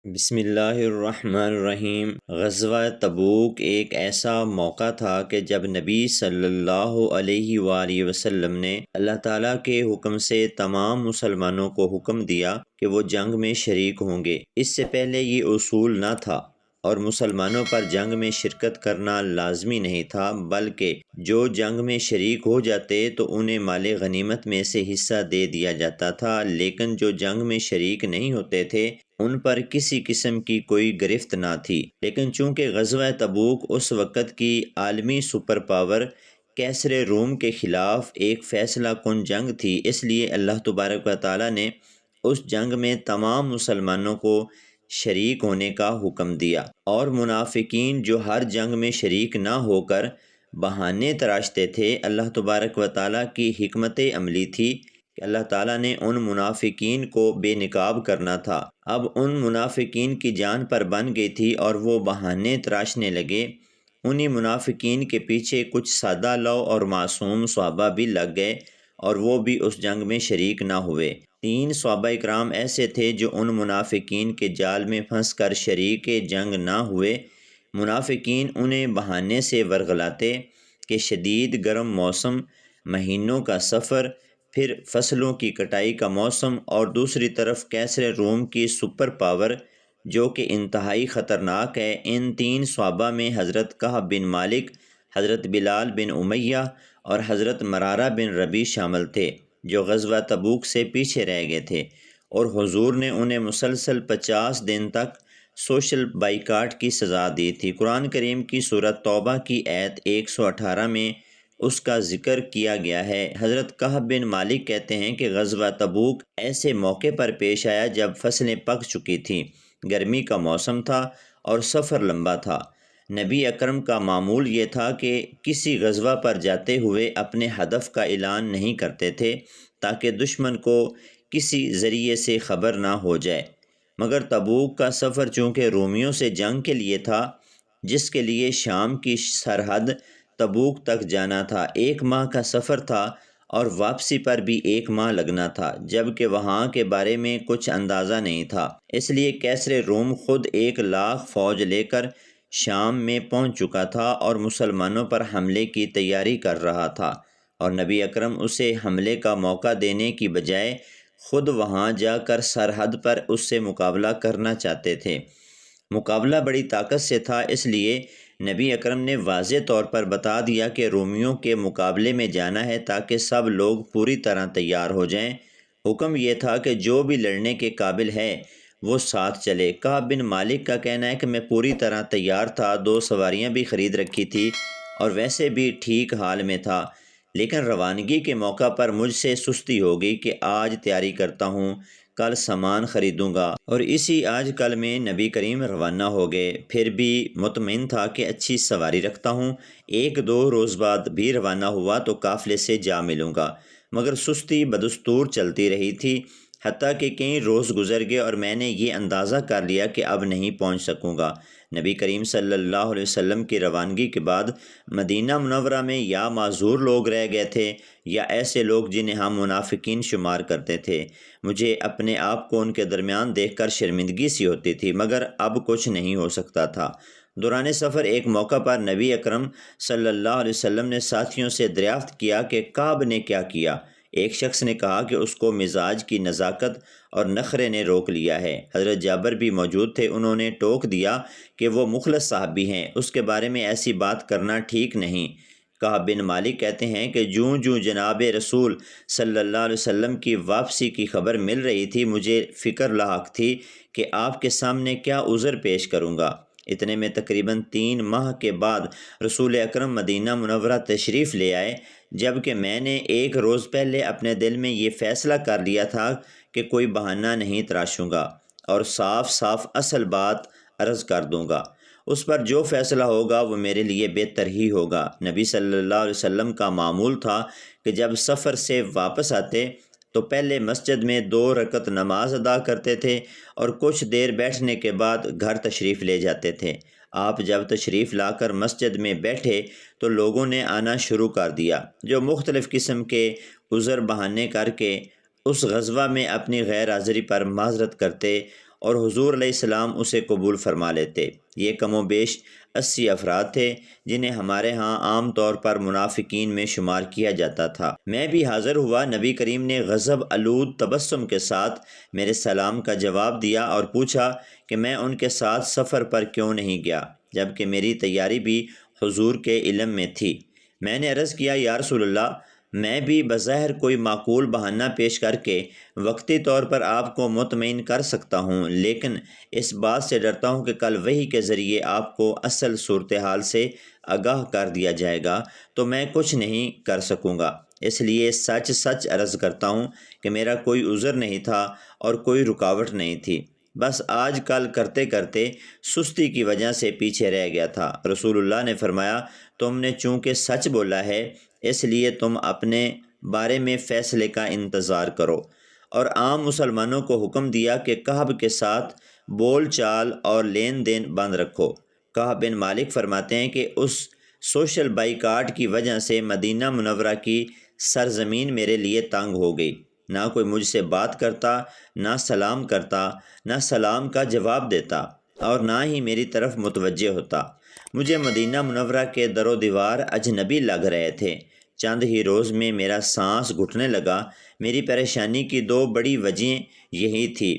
بسم اللہ الرحمن الرحیم۔ غزوہ تبوک ایک ایسا موقع تھا کہ جب نبی صلی اللہ علیہ وآلہ وسلم نے اللہ تعالیٰ کے حکم سے تمام مسلمانوں کو حکم دیا کہ وہ جنگ میں شریک ہوں گے۔ اس سے پہلے یہ اصول نہ تھا اور مسلمانوں پر جنگ میں شرکت کرنا لازمی نہیں تھا، بلکہ جو جنگ میں شریک ہو جاتے تو انہیں مال غنیمت میں سے حصہ دے دیا جاتا تھا، لیکن جو جنگ میں شریک نہیں ہوتے تھے ان پر کسی قسم کی کوئی گرفت نہ تھی۔ لیکن چونکہ غزوہ تبوک اس وقت کی عالمی سپر پاور کیسر روم کے خلاف ایک فیصلہ کن جنگ تھی، اس لیے اللہ تبارک و تعالیٰ نے اس جنگ میں تمام مسلمانوں کو شریک ہونے کا حکم دیا، اور منافقین جو ہر جنگ میں شریک نہ ہو کر بہانے تراشتے تھے، اللہ تبارک و تعالیٰ کی حکمت عملی تھی کہ اللہ تعالیٰ نے ان منافقین کو بے نقاب کرنا تھا۔ اب ان منافقین کی جان پر بن گئی تھی اور وہ بہانے تراشنے لگے۔ انہی منافقین کے پیچھے کچھ سادہ لو اور معصوم صحابہ بھی لگ گئے اور وہ بھی اس جنگ میں شریک نہ ہوئے۔ 3 صحابہ اکرام ایسے تھے جو ان منافقین کے جال میں پھنس کر شریک جنگ نہ ہوئے۔ منافقین انہیں بہانے سے ورغلاتے کہ شدید گرم موسم، مہینوں کا سفر، پھر فصلوں کی کٹائی کا موسم، اور دوسری طرف کیسر روم کی سپر پاور جو کہ انتہائی خطرناک ہے۔ ان 3 صحابہ میں حضرت کعب بن مالک، حضرت بلال بن امیہ اور حضرت مرارہ بن ربیع شامل تھے، جو غزوہ تبوک سے پیچھے رہ گئے تھے، اور حضور نے انہیں مسلسل 50 دن تک سوشل بائیکاٹ کی سزا دی تھی۔ قرآن کریم کی سورۃ توبہ کی آیت 118 میں اس کا ذکر کیا گیا ہے۔ حضرت کعب بن مالک کہتے ہیں کہ غزوہ تبوک ایسے موقع پر پیش آیا جب فصلیں پک چکی تھیں، گرمی کا موسم تھا اور سفر لمبا تھا۔ نبی اکرم کا معمول یہ تھا کہ کسی غزوہ پر جاتے ہوئے اپنے ہدف کا اعلان نہیں کرتے تھے تاکہ دشمن کو کسی ذریعے سے خبر نہ ہو جائے، مگر تبوک کا سفر چونکہ رومیوں سے جنگ کے لیے تھا، جس کے لیے شام کی سرحد تبوک تک جانا تھا، 1 ماہ کا سفر تھا اور واپسی پر بھی 1 ماہ لگنا تھا، جبکہ وہاں کے بارے میں کچھ اندازہ نہیں تھا۔ اس لیے کیسر روم خود 1 لاکھ فوج لے کر شام میں پہنچ چکا تھا اور مسلمانوں پر حملے کی تیاری کر رہا تھا، اور نبی اکرم اسے حملے کا موقع دینے کی بجائے خود وہاں جا کر سرحد پر اس سے مقابلہ کرنا چاہتے تھے۔ مقابلہ بڑی طاقت سے تھا، اس لیے نبی اکرم نے واضح طور پر بتا دیا کہ رومیوں کے مقابلے میں جانا ہے تاکہ سب لوگ پوری طرح تیار ہو جائیں۔ حکم یہ تھا کہ جو بھی لڑنے کے قابل ہے وہ ساتھ چلے۔ کعب بن مالک کا کہنا ہے کہ میں پوری طرح تیار تھا، 2 سواریاں بھی خرید رکھی تھی اور ویسے بھی ٹھیک حال میں تھا، لیکن روانگی کے موقع پر مجھ سے سستی ہو گئی کہ آج تیاری کرتا ہوں، کل سامان خریدوں گا، اور اسی آج کل میں نبی کریم روانہ ہو گئے۔ پھر بھی مطمئن تھا کہ اچھی سواری رکھتا ہوں، 1-2 روز بعد بھی روانہ ہوا تو قافلے سے جا ملوں گا، مگر سستی بدستور چلتی رہی تھی، حتیٰ کہ کئی روز گزر گئے اور میں نے یہ اندازہ کر لیا کہ اب نہیں پہنچ سکوں گا۔ نبی کریم صلی اللہ علیہ وسلم کی روانگی کے بعد مدینہ منورہ میں یا معذور لوگ رہ گئے تھے یا ایسے لوگ جنہیں ہم منافقین شمار کرتے تھے۔ مجھے اپنے آپ کو ان کے درمیان دیکھ کر شرمندگی سی ہوتی تھی، مگر اب کچھ نہیں ہو سکتا تھا۔ دوران سفر ایک موقع پر نبی اکرم صلی اللہ علیہ وسلم نے ساتھیوں سے دریافت کیا کہ کعب نے کیا کیا؟ ایک شخص نے کہا کہ اس کو مزاج کی نزاکت اور نخرے نے روک لیا ہے۔ حضرت جابر بھی موجود تھے، انہوں نے ٹوک دیا کہ وہ مخلص صحابی ہیں، اس کے بارے میں ایسی بات کرنا ٹھیک نہیں۔ کعب بن مالک کہتے ہیں کہ جوں جناب رسول صلی اللہ علیہ وسلم کی واپسی کی خبر مل رہی تھی، مجھے فکر لاحق تھی کہ آپ کے سامنے کیا عذر پیش کروں گا۔ اتنے میں تقریباً 3 ماہ کے بعد رسول اکرم مدینہ منورہ تشریف لے آئے، جبکہ میں نے 1 روز پہلے اپنے دل میں یہ فیصلہ کر لیا تھا کہ کوئی بہانہ نہیں تراشوں گا اور صاف صاف اصل بات عرض کر دوں گا، اس پر جو فیصلہ ہوگا وہ میرے لیے بہتر ہی ہوگا۔ نبی صلی اللہ علیہ وسلم کا معمول تھا کہ جب سفر سے واپس آتے تو پہلے مسجد میں 2 رکعت نماز ادا کرتے تھے اور کچھ دیر بیٹھنے کے بعد گھر تشریف لے جاتے تھے۔ آپ جب تشریف لا کر مسجد میں بیٹھے تو لوگوں نے آنا شروع کر دیا، جو مختلف قسم کے عذر بہانے کر کے اس غزوہ میں اپنی غیر حاضری پر معذرت کرتے اور حضور علیہ السلام اسے قبول فرما لیتے۔ یہ کم و بیش 80 افراد تھے جنہیں ہمارے ہاں عام طور پر منافقین میں شمار کیا جاتا تھا۔ میں بھی حاضر ہوا۔ نبی کریم نے غضب آلود تبسم کے ساتھ میرے سلام کا جواب دیا اور پوچھا کہ میں ان کے ساتھ سفر پر کیوں نہیں گیا، جبکہ میری تیاری بھی حضور کے علم میں تھی۔ میں نے عرض کیا، یا رسول اللہ، میں بھی بظاہر کوئی معقول بہانہ پیش کر کے وقتی طور پر آپ کو مطمئن کر سکتا ہوں، لیکن اس بات سے ڈرتا ہوں کہ کل وحی کے ذریعے آپ کو اصل صورتحال سے آگاہ کر دیا جائے گا تو میں کچھ نہیں کر سکوں گا۔ اس لیے سچ سچ عرض کرتا ہوں کہ میرا کوئی عذر نہیں تھا اور کوئی رکاوٹ نہیں تھی، بس آج کل کرتے کرتے سستی کی وجہ سے پیچھے رہ گیا تھا۔ رسول اللہ نے فرمایا، تم نے چونکہ سچ بولا ہے اس لیے تم اپنے بارے میں فیصلے کا انتظار کرو، اور عام مسلمانوں کو حکم دیا کہ کعب کے ساتھ بول چال اور لین دین بند رکھو۔ کعب بن مالک فرماتے ہیں کہ اس سوشل بائیکاٹ کی وجہ سے مدینہ منورہ کی سرزمین میرے لیے تنگ ہو گئی۔ نہ کوئی مجھ سے بات کرتا، نہ سلام کرتا، نہ سلام کا جواب دیتا، اور نہ ہی میری طرف متوجہ ہوتا۔ مجھے مدینہ منورہ کے در و دیوار اجنبی لگ رہے تھے۔ چند ہی روز میں میرا سانس گھٹنے لگا۔ میری پریشانی کی دو بڑی وجہیں یہی تھی۔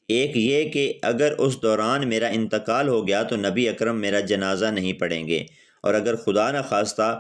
ایک یہ کہ اگر اس دوران میرا انتقال ہو گیا تو نبی اکرم میرا جنازہ نہیں پڑھیں گے، اور اگر خدا نخواستہ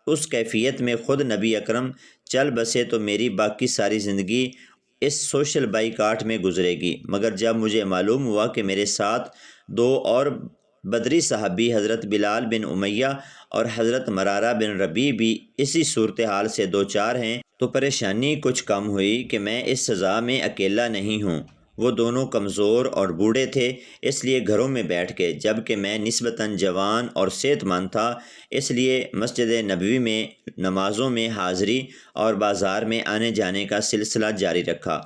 اس کیفیت میں خود نبی اکرم چل بسے تو میری باقی ساری زندگی اس سوشل بائیکاٹ میں گزرے گی۔ مگر جب مجھے معلوم ہوا کہ میرے ساتھ دو اور بدری صحابی حضرت بلال بن امیہ اور حضرت مرارہ بن ربیع بھی اسی صورتحال سے دوچار ہیں تو پریشانی کچھ کم ہوئی کہ میں اس سزا میں اکیلا نہیں ہوں۔ وہ دونوں کمزور اور بوڑھے تھے، اس لیے گھروں میں بیٹھ گئے، جبکہ میں نسبتاً جوان اور صحت مند تھا، اس لیے مسجد نبوی میں نمازوں میں حاضری اور بازار میں آنے جانے کا سلسلہ جاری رکھا۔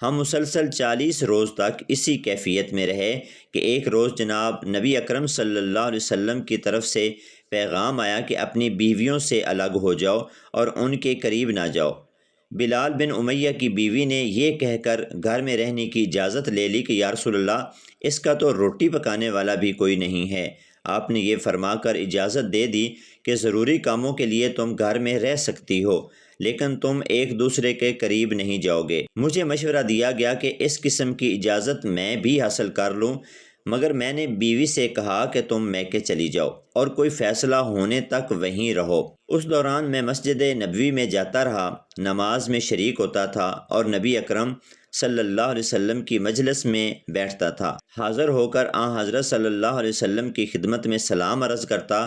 ہم مسلسل 40 روز تک اسی کیفیت میں رہے کہ ایک روز جناب نبی اکرم صلی اللہ علیہ وسلم کی طرف سے پیغام آیا کہ اپنی بیویوں سے الگ ہو جاؤ اور ان کے قریب نہ جاؤ۔ بلال بن امیہ کی بیوی نے یہ کہہ کر گھر میں رہنے کی اجازت لے لی کہ یا رسول اللہ، اس کا تو روٹی پکانے والا بھی کوئی نہیں ہے۔ آپ نے یہ فرما کر اجازت دے دی کہ ضروری کاموں کے لیے تم گھر میں رہ سکتی ہو، لیکن تم ایک دوسرے کے قریب نہیں جاؤ گے۔ مجھے مشورہ دیا گیا کہ اس قسم کی اجازت میں بھی حاصل کر لوں، مگر میں نے بیوی سے کہا کہ تم میکے چلی جاؤ اور کوئی فیصلہ ہونے تک وہیں رہو۔ اس دوران میں مسجد نبوی میں جاتا رہا، نماز میں شریک ہوتا تھا اور نبی اکرم صلی اللہ علیہ وسلم کی مجلس میں بیٹھتا تھا۔ حاضر ہو کر آن حضرت صلی اللہ علیہ وسلم کی خدمت میں سلام عرض کرتا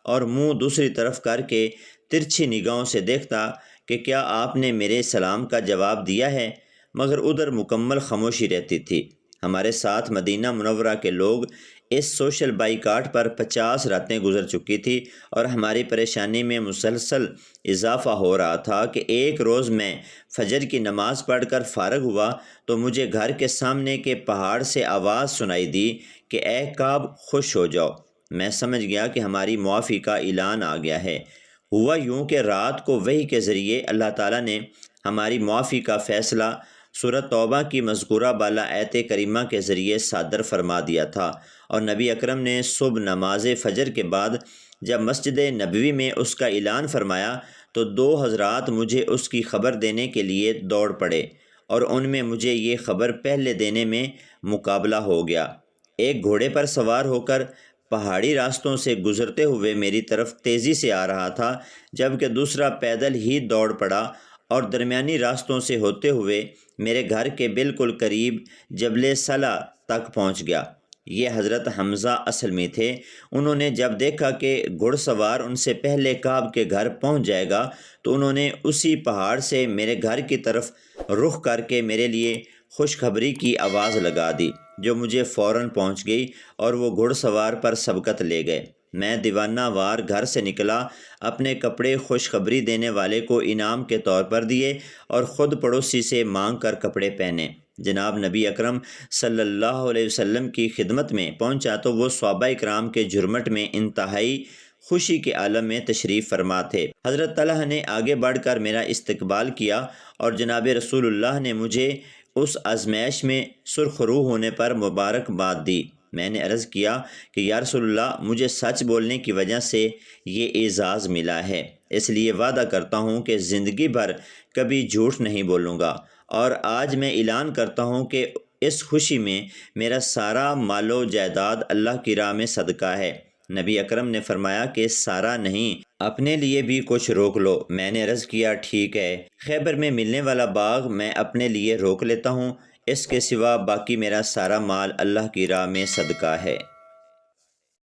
اور منہ دوسری طرف کر کے ترچھی نگاہوں سے دیکھتا کہ کیا آپ نے میرے سلام کا جواب دیا ہے، مگر ادھر مکمل خاموشی رہتی تھی۔ ہمارے ساتھ مدینہ منورہ کے لوگ اس سوشل بائیکاٹ پر 50 راتیں گزر چکی تھی اور ہماری پریشانی میں مسلسل اضافہ ہو رہا تھا کہ ایک روز میں فجر کی نماز پڑھ کر فارغ ہوا تو مجھے گھر کے سامنے کے پہاڑ سے آواز سنائی دی کہ اے کعب، خوش ہو جاؤ۔ میں سمجھ گیا کہ ہماری معافی کا اعلان آ گیا ہے۔ ہوا یوں کہ رات کو وحی کے ذریعے اللہ تعالیٰ نے ہماری معافی کا فیصلہ سورۃ توبہ کی مذکورہ بالا آیت کریمہ کے ذریعے صادر فرما دیا تھا، اور نبی اکرم نے صبح نماز فجر کے بعد جب مسجد نبوی میں اس کا اعلان فرمایا تو 2 حضرات مجھے اس کی خبر دینے کے لیے دوڑ پڑے، اور ان میں مجھے یہ خبر پہلے دینے میں مقابلہ ہو گیا۔ ایک گھوڑے پر سوار ہو کر پہاڑی راستوں سے گزرتے ہوئے میری طرف تیزی سے آ رہا تھا، جبکہ دوسرا پیدل ہی دوڑ پڑا اور درمیانی راستوں سے ہوتے ہوئے میرے گھر کے بالکل قریب جبل صلہ تک پہنچ گیا۔ یہ حضرت حمزہ اسلمی تھے۔ انہوں نے جب دیکھا کہ گھڑ سوار ان سے پہلے کعب کے گھر پہنچ جائے گا تو انہوں نے اسی پہاڑ سے میرے گھر کی طرف رخ کر کے میرے لیے خوشخبری کی آواز لگا دی، جو مجھے فوراً پہنچ گئی اور وہ گھڑ سوار پر سبقت لے گئے۔ میں دیوانہ وار گھر سے نکلا، اپنے کپڑے خوشخبری دینے والے کو انعام کے طور پر دیے اور خود پڑوسی سے مانگ کر کپڑے پہنے۔ جناب نبی اکرم صلی اللہ علیہ وسلم کی خدمت میں پہنچا تو وہ صحابہ اکرام کے جھرمٹ میں انتہائی خوشی کے عالم میں تشریف فرما تھے۔ حضرت طلحہ نے آگے بڑھ کر میرا استقبال کیا اور جناب رسول اللہ نے مجھے اس آزمائش میں سرخ روح ہونے پر مبارکباد دی۔ میں نے عرض کیا کہ یا رسول اللہ، مجھے سچ بولنے کی وجہ سے یہ اعزاز ملا ہے، اس لیے وعدہ کرتا ہوں کہ زندگی بھر کبھی جھوٹ نہیں بولوں گا، اور آج میں اعلان کرتا ہوں کہ اس خوشی میں میرا سارا مال و جائیداد اللہ کی راہ میں صدقہ ہے۔ نبی اکرم نے فرمایا کہ سارا نہیں، اپنے لیے بھی کچھ روک لو۔ میں نے عرض کیا ٹھیک ہے، خیبر میں ملنے والا باغ میں اپنے لیے روک لیتا ہوں، اس کے سوا باقی میرا سارا مال اللہ کی راہ میں صدقہ ہے۔